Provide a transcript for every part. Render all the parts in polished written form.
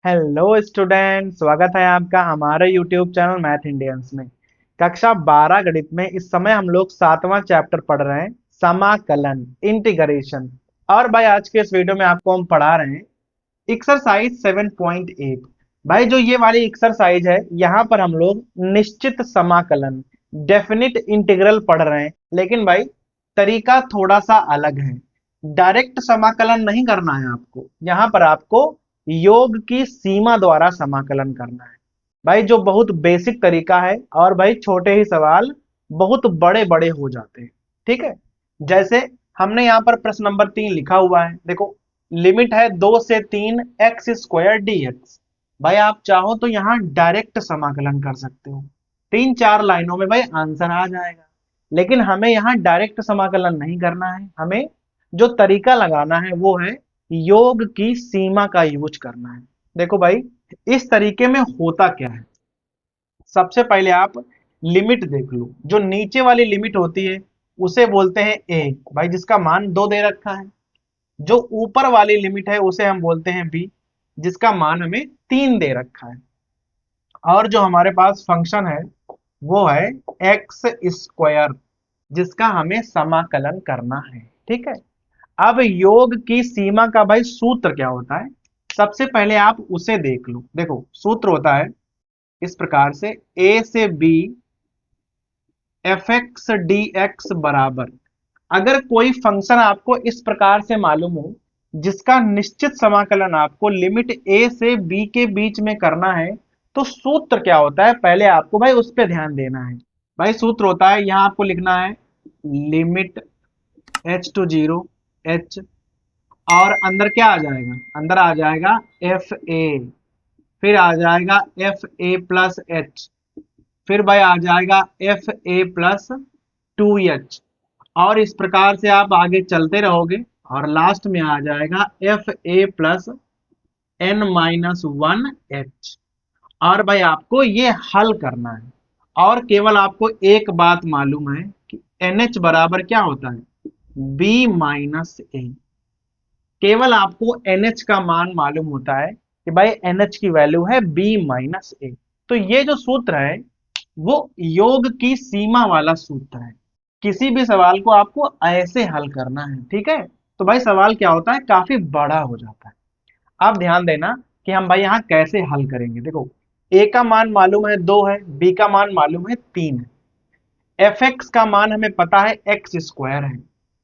Hello student, स्वागत है आपका हमारे यूट्यूब चैनल मैथ इंडियंस में। कक्षा 12 गणित में इस समय हम लोग 7वां चैप्टर पढ़ रहे हैं, समाकलन, इंटीग्रेशन। और भाई आज के इस वीडियो में आपको हम पढ़ा रहे हैं एक्सरसाइज 7.8। भाई जो ये वाली एक्सरसाइज है, यहाँ पर हम लोग निश्चित समाकलन, डेफिनिट इंटीग्रल पढ़ रहे हैं। लेकिन भाई तरीका थोड़ा सा अलग है। डायरेक्ट समाकलन नहीं करना है आपको, यहाँ पर आपको योग की सीमा द्वारा समाकलन करना है। भाई जो बहुत बेसिक तरीका है, और भाई छोटे ही सवाल बहुत बड़े बड़े हो जाते हैं। ठीक है, जैसे हमने यहाँ पर प्रश्न नंबर 3 लिखा हुआ है, देखो लिमिट है 2 से 3 एक्स स्क्वायर डी एक्स। भाई आप चाहो तो यहाँ डायरेक्ट समाकलन कर सकते हो, 3-4 लाइनों में भाई आंसर आ जाएगा। लेकिन हमें यहाँ डायरेक्ट समाकलन नहीं करना है, हमें जो तरीका लगाना है वो है योग की सीमा का यूज करना है। देखो भाई इस तरीके में होता क्या है, सबसे पहले आप लिमिट देख लो। जो नीचे वाली लिमिट होती है उसे बोलते हैं ए, भाई जिसका मान 2 दे रखा है। जो ऊपर वाली लिमिट है उसे हम बोलते हैं बी, जिसका मान हमें 3 दे रखा है। और जो हमारे पास फंक्शन है वो है एक्स स्क्वायर, जिसका हमें समाकलन करना है। ठीक है, अब योग की सीमा का भाई सूत्र क्या होता है, सबसे पहले आप उसे देख लो। देखो सूत्र होता है इस प्रकार से, ए से B F X D X बराबर, अगर कोई फंक्शन आपको इस प्रकार से मालूम हो जिसका निश्चित समाकलन आपको लिमिट ए से बी के बीच में करना है, तो सूत्र क्या होता है पहले आपको भाई उस पर ध्यान देना है। भाई सूत्र होता है, यहां आपको लिखना है limit H two zero H, और अंदर क्या आ जाएगा, अंदर आ जाएगा एफ ए, फिर आ जाएगा एफ ए प्लस एच, फिर भाई आ जाएगा एफ ए प्लस 2h। और इस प्रकार से आप आगे चलते रहोगे और लास्ट में आ जाएगा F A plus N minus 1h। और भाई आपको ये हल करना है, और केवल आपको एक बात मालूम है कि NH बराबर क्या होता है, B माइनस ए। केवल आपको NH का मान मालूम होता है कि भाई NH की वैल्यू है B माइनस ए। तो ये जो सूत्र है वो योग की सीमा वाला सूत्र है। किसी भी सवाल को आपको ऐसे हल करना है। ठीक है, तो भाई सवाल क्या होता है, काफी बड़ा हो जाता है। आप ध्यान देना कि हम भाई यहाँ कैसे हल करेंगे। देखो ए का मान मालूम है 2 है, बी का मान मालूम है 3 है, एफ एक्स का मान हमें पता है एक्स स्क्वायर है।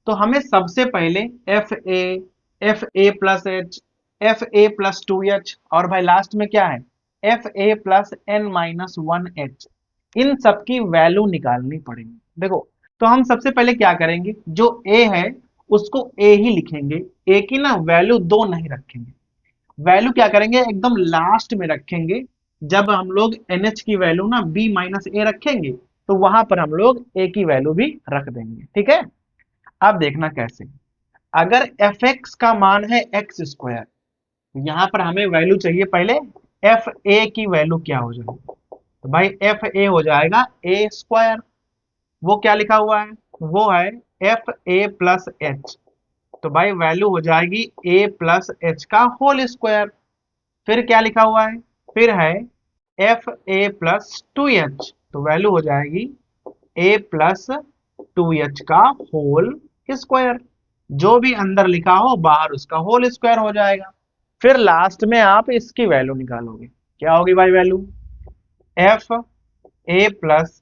तो हमें सबसे पहले F A plus H, F A plus 2h, और भाई लास्ट में क्या है F A plus N minus 1h, इन सब की वैल्यू निकालनी पड़ेगी। देखो तो हम सबसे पहले क्या करेंगे, जो ए है उसको ए ही लिखेंगे, ए की ना वैल्यू 2 नहीं रखेंगे। वैल्यू क्या करेंगे, एकदम लास्ट में रखेंगे। जब हम लोग NH की वैल्यू ना B माइनस ए रखेंगे तो वहां पर हम लोग A की वैल्यू भी रख देंगे। ठीक है, अब देखना कैसे। अगर एफ एक्स का मान है एक्स स्क्वायर, तो यहां पर हमें वैल्यू चाहिए पहले एफ ए की वैल्यू क्या हो जाएगी, तो भाई एफ ए हो जाएगा ए स्क्वायर। वो क्या लिखा हुआ है, वो है एफ ए प्लस एच। तो भाई वैल्यू हो जाएगी ए प्लस एच का होल स्क्वायर। फिर क्या लिखा हुआ है, फिर है एफ ए प्लस 2h, तो वैल्यू हो जाएगी ए प्लस 2h का होल स्क्वायर। जो भी अंदर लिखा हो बाहर उसका होल स्क्वायर हो जाएगा। फिर लास्ट में आप इसकी वैल्यू निकालोगे, क्या होगी भाई value, F A plus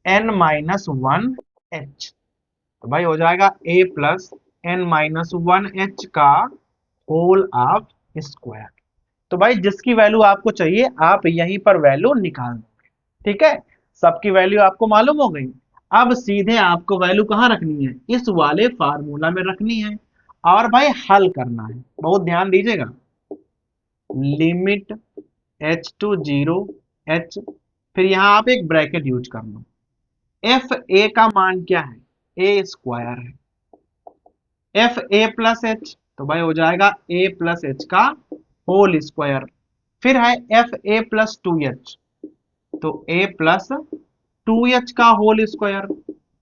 N minus 1h। तो भाई हो जाएगा ए प्लस एन माइनस 1h का होल ऑफ स्क्वायर। तो भाई जिसकी वैल्यू आपको चाहिए आप यहीं पर वैल्यू निकाल दोगे। ठीक है, सबकी वैल्यू आपको मालूम हो गई। अब सीधे आपको वैल्यू कहाँ रखनी है, इस वाले फार्मूला में रखनी है, और भाई हल करना है। बहुत ध्यान दीजिएगा, limit H two zero H, फिर यहां आप एक ब्रैकेट यूज कर लो। एफ ए का मान क्या है, ए स्क्वायर है, एफ ए प्लस एच, तो भाई हो जाएगा ए प्लस एच का होल स्क्वायर। फिर है एफ ए प्लस 2h, तो ए प्लस 2h का होल स्क्वायर।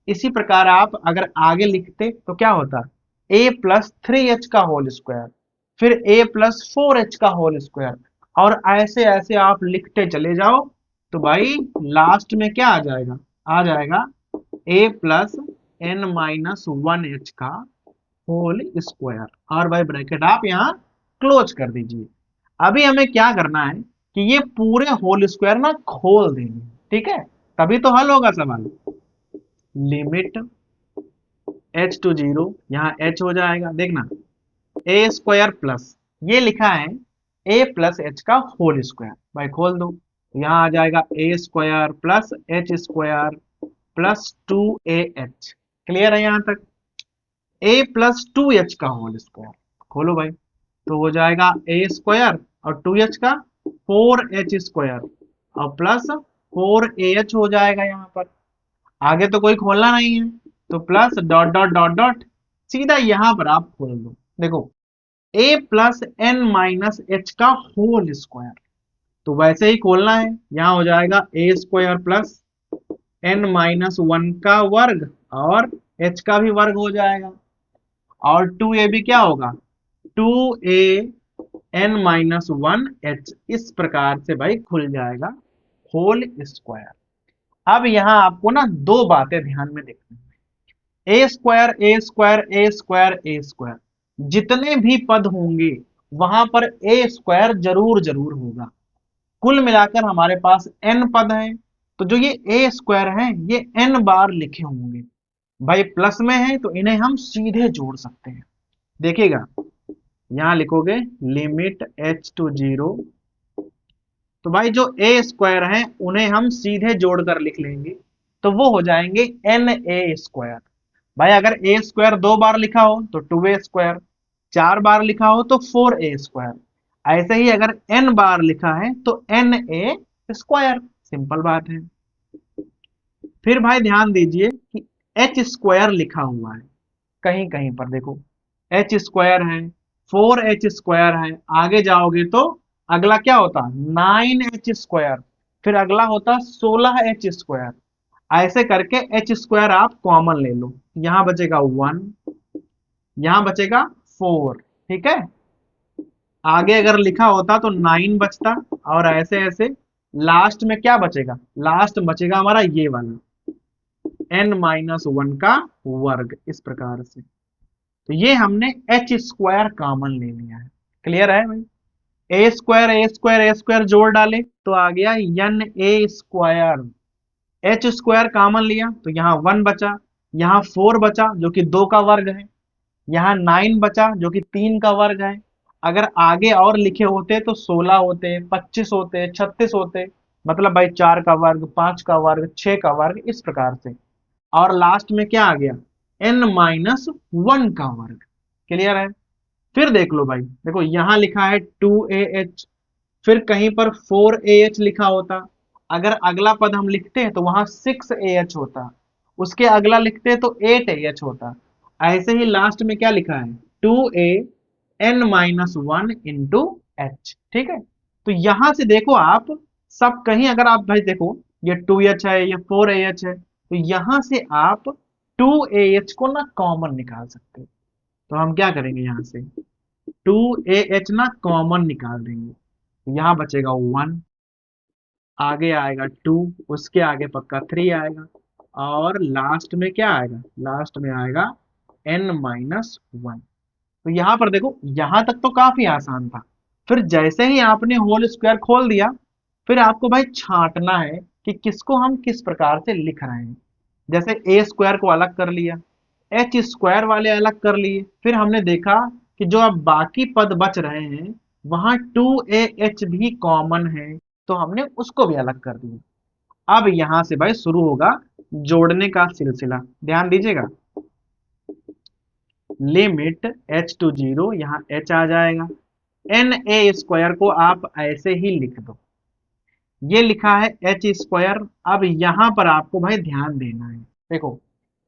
इसी प्रकार आप अगर आगे लिखते तो क्या होता, ए प्लस 3h का होल स्क्वायर, फिर ए प्लस 4h का होल स्क्वायर। और ऐसे ऐसे आप लिखते चले जाओ, तो भाई लास्ट में क्या आ जाएगा a plus N minus one H का होल स्क्वायर, और भाई ब्रैकेट आप यहाँ क्लोज कर दीजिए। अभी हमें क्या करना है कि ये पूरे होल स्क्वायर ना खोल देंगे, ठीक है, तभी तो हल होगा सवाल। लिमिट h टू जीरो, यहाँ h हो जाएगा, देखना ए स्क्वायर प्लस, ये लिखा है ए प्लस एच का होल स्क्वायर, भाई खोल दो, यहाँ आ जाएगा A square plus H square plus two A H. Clear है यहाँ तक? ए प्लस टू एच का होल स्क्वायर, खोलो भाई, तो हो जाएगा ए स्क्वायर और टू एच का फोर एच स्क्वायर और प्लस फोर ए एच हो जाएगा यहाँ पर। आगे तो कोई खोलना नहीं है, तो plus dot dot dot dot सीधा यहाँ पर आप खोल दो। देखो A plus N minus H का होल स्क्वायर, तो वैसे ही खोलना है, यहाँ हो जाएगा A square plus N minus one का वर्ग और एच का भी वर्ग हो जाएगा, और टू ए भी क्या होगा, two A N minus one H, इस प्रकार से भाई खुल जाएगा होल स्क्वायर। अब यहाँ आपको ना दो बातें ध्यान में देखनी है, ए square A square A square A square, जितने भी पद होंगे वहां पर ए स्क्वायर जरूर जरूर होगा। कुल मिलाकर हमारे पास एन पद हैं, तो जो ये ए स्क्वायर हैं ये एन बार लिखे होंगे। भाई प्लस में है तो इन्हें हम सीधे जोड़ सकते हैं। देखिएगा यहां लिखोगे लिमिट एच टू जीरो, तो भाई जो ए स्क्वायर हैं उन्हें हम सीधे जोड़कर लिख लेंगे, तो वो हो जाएंगे एन ए स्क्वायर। भाई अगर ए स्क्वायर दो बार लिखा हो तो टू ए स्क्वायर, चार बार लिखा हो तो फोर ए स्क्वायर, ऐसे ही अगर एन बार लिखा है तो एन ए स्क्वायर, सिंपल बात है। फिर भाई ध्यान दीजिए कि एच स्क्वायर लिखा हुआ है कहीं कहीं पर, देखो एच स्क्वायर है, फोर एच स्क्वायर है, आगे जाओगे तो अगला क्या होता, नाइन एच स्क्वायर, फिर अगला होता सोलह एच स्क्वायर, ऐसे करके एच स्क्वायर आप कॉमन ले लो, यहां बचेगा वन, यहां बचेगा फोर, ठीक है। आगे अगर लिखा होता तो नाइन बचता, और ऐसे ऐसे लास्ट में क्या बचेगा, लास्ट बचेगा हमारा ये वाला एन माइनस वन का वर्ग, इस प्रकार से। तो ये हमने एच स्क्वायर कॉमन ले लिया है। क्लियर है भाई? A square A square A square जोड़ डाले तो आ गया N A square, H square common लिया तो यहाँ वन बचा, यहाँ फोर बचा जो कि दो का वर्ग है, यहाँ नाइन बचा जो कि तीन का वर्ग है। अगर आगे और लिखे होते तो 16 होते, 25 होते, 36 होते, मतलब भाई चार का वर्ग, पांच का वर्ग, छह का वर्ग, इस प्रकार से। और लास्ट में क्या आ गया, एन माइनस वन का वर्ग। क्लियर है? फिर देख लो भाई, देखो यहां लिखा है टू ए एच, फिर कहीं पर फोर ए एच लिखा होता, अगर अगला पद हम लिखते हैं तो वहां सिक्स ए एच होता, उसके अगला लिखते हैं तो एट ए एच होता, ऐसे ही लास्ट में क्या लिखा है, two A N minus one into H. ठीक है, तो यहां से देखो आप, सब कहीं अगर आप भाई देखो ये टू एच है, ये फोर ए एच है, तो यहां से आप टू ए एच को ना कॉमन निकाल सकते हो। तो हम क्या करेंगे, यहां से टू ए एच ना कॉमन निकाल देंगे, यहां बचेगा वन, आगे आएगा टू, उसके आगे पक्का थ्री आएगा, और लास्ट में क्या आएगा, लास्ट में आएगा एन माइनस वन। तो यहां पर देखो, यहां तक तो काफी आसान था। फिर जैसे ही आपने होल स्क्वायर खोल दिया, फिर आपको भाई छांटना है कि किसको हम किस प्रकार से लिख रहे हैं। जैसे ए स्क्वायर को अलग कर लिया, एच स्क्वायर वाले अलग कर लिए, फिर हमने देखा कि जो अब बाकी पद बच रहे हैं वहां टू ए एच भी कॉमन है, तो हमने उसको भी अलग कर दिया। अब यहां से भाई शुरू होगा जोड़ने का सिलसिला, ध्यान दीजिएगा। लिमिट एच टू जीरो, यहाँ एच आ जाएगा, एन ए स्क्वायर को आप ऐसे ही लिख दो, ये लिखा है एच स्क्वायर। अब यहां पर आपको भाई ध्यान देना है, देखो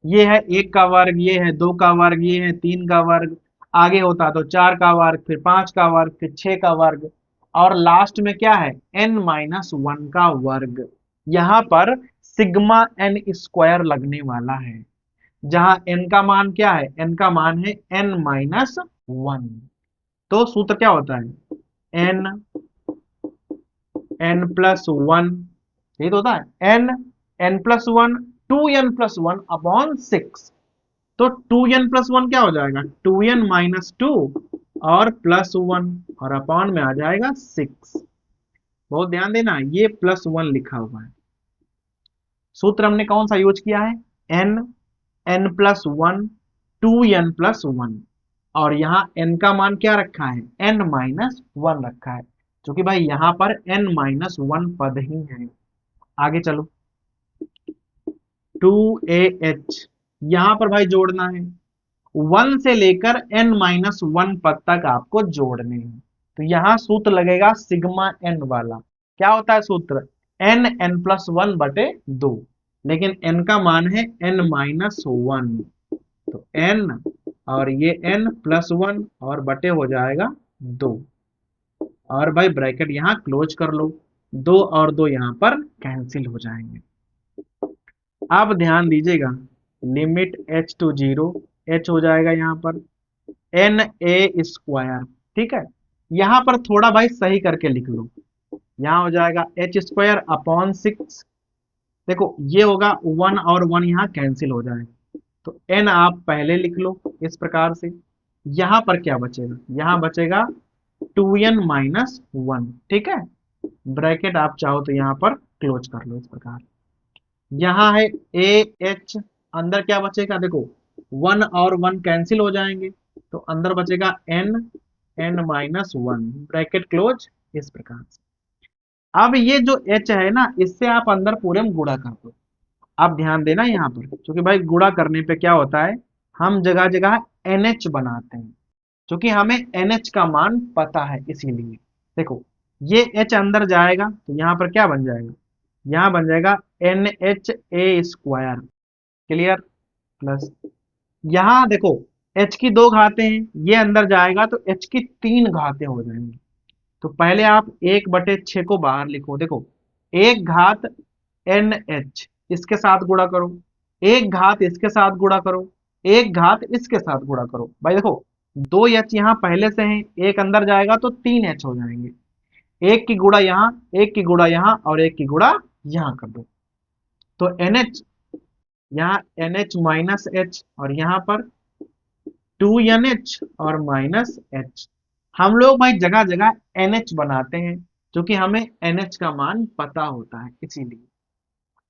ये है एक का वर्ग, ये है दो का वर्ग, ये है तीन का वर्ग, आगे होता तो चार का वर्ग, फिर पांच का वर्ग, फिर छह का वर्ग, और लास्ट में क्या है, एन माइनस वन का वर्ग। यहां पर सिग्मा एन स्क्वायर लगने वाला है, जहां एन का मान क्या है, एन का मान है एन माइनस वन। तो सूत्र क्या होता है, एन एन प्लस वन, यही तो होता है N, N plus one, 2n+1 upon 6। तो 2n+1 क्या हो जाएगा, 2n-2 और प्लस वन, और अपॉन में आ जाएगा 6। बहुत ध्यान देना, ये +1 लिखा हुआ है। सूत्र हमने कौन सा यूज किया है, n, n+1, 2n+1, और यहाँ n का मान क्या रखा है, n-1 रखा है, क्योंकि भाई यहाँ पर n-1 पद ही है। आगे चलो, 2ah, यहाँ पर भाई जोड़ना है, 1 से लेकर n-1 पद तक आपको जोड़ने हैं। तो यहाँ सूत्र लगेगा सिग्मा n वाला। क्या होता है सूत्र, n+1/2, लेकिन n का मान है n-1, तो n और ये n+1 और बटे हो जाएगा 2, और भाई ब्रैकेट यहाँ क्लोज कर लो, 2 और 2 यहाँ पर कैंसिल हो जाएंगे। अब ध्यान दीजिएगा, लिमिट h टू 0, h हो जाएगा यहाँ पर na², ठीक है। यहाँ पर थोड़ा भाई सही करके लिख लो, यहाँ हो जाएगा h² अपॉन 6। देखो ये होगा 1 और 1 यहाँ कैंसिल हो जाएगा, तो n आप पहले लिख लो इस प्रकार से। यहाँ पर क्या बचेगा, यहाँ बचेगा 2n-1, ठीक है। ब्रैकेट आप चाहो तो यहाँ पर क्लोज कर लो इस प्रकार। यहाँ है ah, अंदर क्या बचेगा, देखो 1 और 1 कैंसिल हो जाएंगे, तो अंदर बचेगा n-1, ब्रैकेट क्लोज इस प्रकार से। अब ये जो h है ना, इससे आप अंदर पूरे में गुणा कर दो। अब ध्यान देना यहाँ पर, क्योंकि भाई गुणा करने पे क्या होता है, हम जगह जगह NH बनाते हैं, क्योंकि हमें NH का मान पता है, इसीलिए देखो ये H अंदर जाएगा तो यहाँ पर क्या बन जाएगा, यहाँ बन जाएगा NHA², क्लियर। प्लस यहाँ देखो H की 2 घातें हैं, ये अंदर जाएगा तो H की 3 घातें हो जाएंगी। तो पहले आप 1/6 को बाहर लिखो, देखो 1 घात NH, इसके साथ गुणा करो, 1 घात इसके साथ गुणा करो, 1 घात इसके साथ गुणा करो। भाई देखो 2 H यहाँ पहले से हैं, एक अंदर जाएगा तो 3 H हो जाएंगे, एक की गुणा यहाँ, एक की गुणा यहाँ, और एक की गुणा यहाँ कर दो, तो NH, यहाँ NH-H, और यहाँ पर 2NH और -H। हम लोग भाई जगह जगह NH बनाते हैं, क्योंकि हमें NH का मान पता होता है, इसीलिए।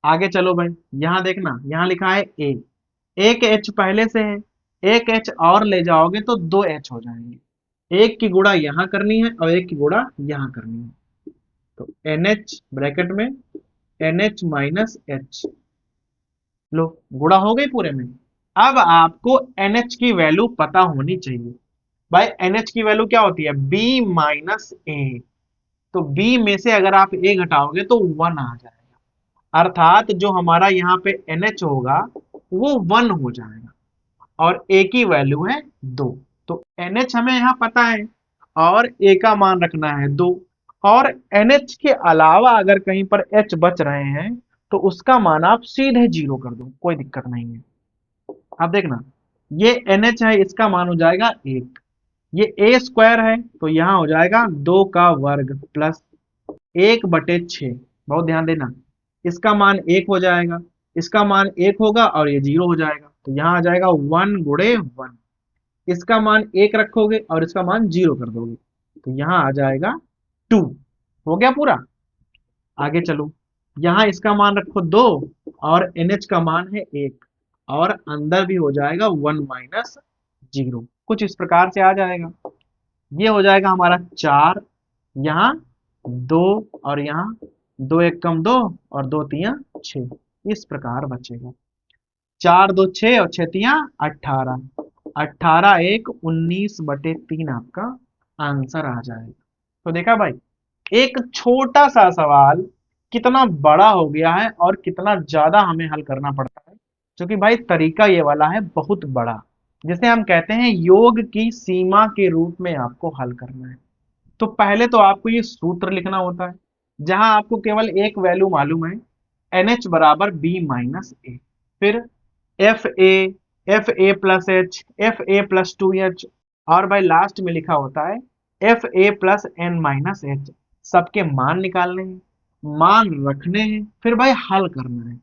आगे चलो भाई, यहाँ देखना, यहाँ लिखा है A, एक H पहले से है, एक H और ले जाओगे तो 2 H हो जाएंगे, एक की गुणा यहाँ करनी है और एक की गुणा यहाँ करनी है, तो NH ब्रैकेट में NH-H, लो गुणा हो गई पूरे में। अब आपको NH की वैल्यू पता होनी चाहिए। भाई NH की वैल्यू क्या होती है, B-A, तो B में से अगर आप A घटाओगे तो 1 आ जाएगा, अर्थात जो हमारा यहाँ पे NH होगा वो 1 हो जाएगा, और A की वैल्यू है 2। तो NH हमें यहाँ पता है, और A का मान रखना है 2, और NH के अलावा अगर कहीं पर H बच रहे हैं तो उसका मान आप सीधे 0 कर दो, कोई दिक्कत नहीं है। अब देखना, ये NH है, इसका मान हो जाएगा 1, ये A² है तो यहाँ हो जाएगा 2 का वर्ग प्लस 1/6। बहुत ध्यान देना, इसका मान 1 हो जाएगा, इसका मान 1 होगा और ये 0 हो जाएगा, तो यहाँ आ जाएगा 1 गुणे 1। इसका मान 1 रखोगे और इसका मान 0 कर दोगे, तो यहाँ आ जाएगा 2। हो गया पूरा। आगे चलो, यहाँ इसका मान रखो 2 और NH का मान है 1, और अंदर भी हो जाएगा 1 - 0, कुछ इस प्रकार से आ जाएगा। ये हो जाएगा हमारा 4, यहाँ 2, और यहाँ 2 1 कम 2 और 2 3 6, इस प्रकार बचेगा। 4 2 6 और 6 3 18, 18 1 19/3 आपका आंसर आ जाएगा। तो देखा भाई, एक छोटा सा सवाल कितना बड़ा हो गया है और कितना ज्यादा हमें हल करना पड़ता है, क्योंकि भाई तरीका ये वाला है बहुत बड़ा, जिसे हम कहते हैं योग की सीमा के रूप में आपको हल करना है। तो पहले तो आपको ये सूत्र लिखना होता है, जहां आपको केवल एक वैल्यू मालूम है, NH बराबर B-A, फिर FA, FA+H, FA+2H, और भाई लास्ट में लिखा होता है FA+N-H, सबके मान निकालने हैं, मान रखने हैं, फिर भाई हल करना है।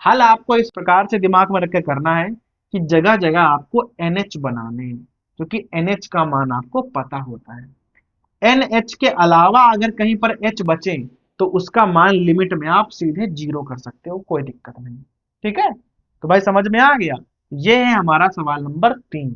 हल आपको इस प्रकार से दिमाग में रख के करना है कि जगह जगह आपको NH बनाने हैं, क्योंकि NH का मान आपको पता होता है। NH के अलावा अगर कहीं पर H बचे तो उसका मान लिमिट में आप सीधे 0 कर सकते हो, कोई दिक्कत नहीं। ठीक है, तो भाई समझ में आ गया। ये है हमारा सवाल नंबर 3।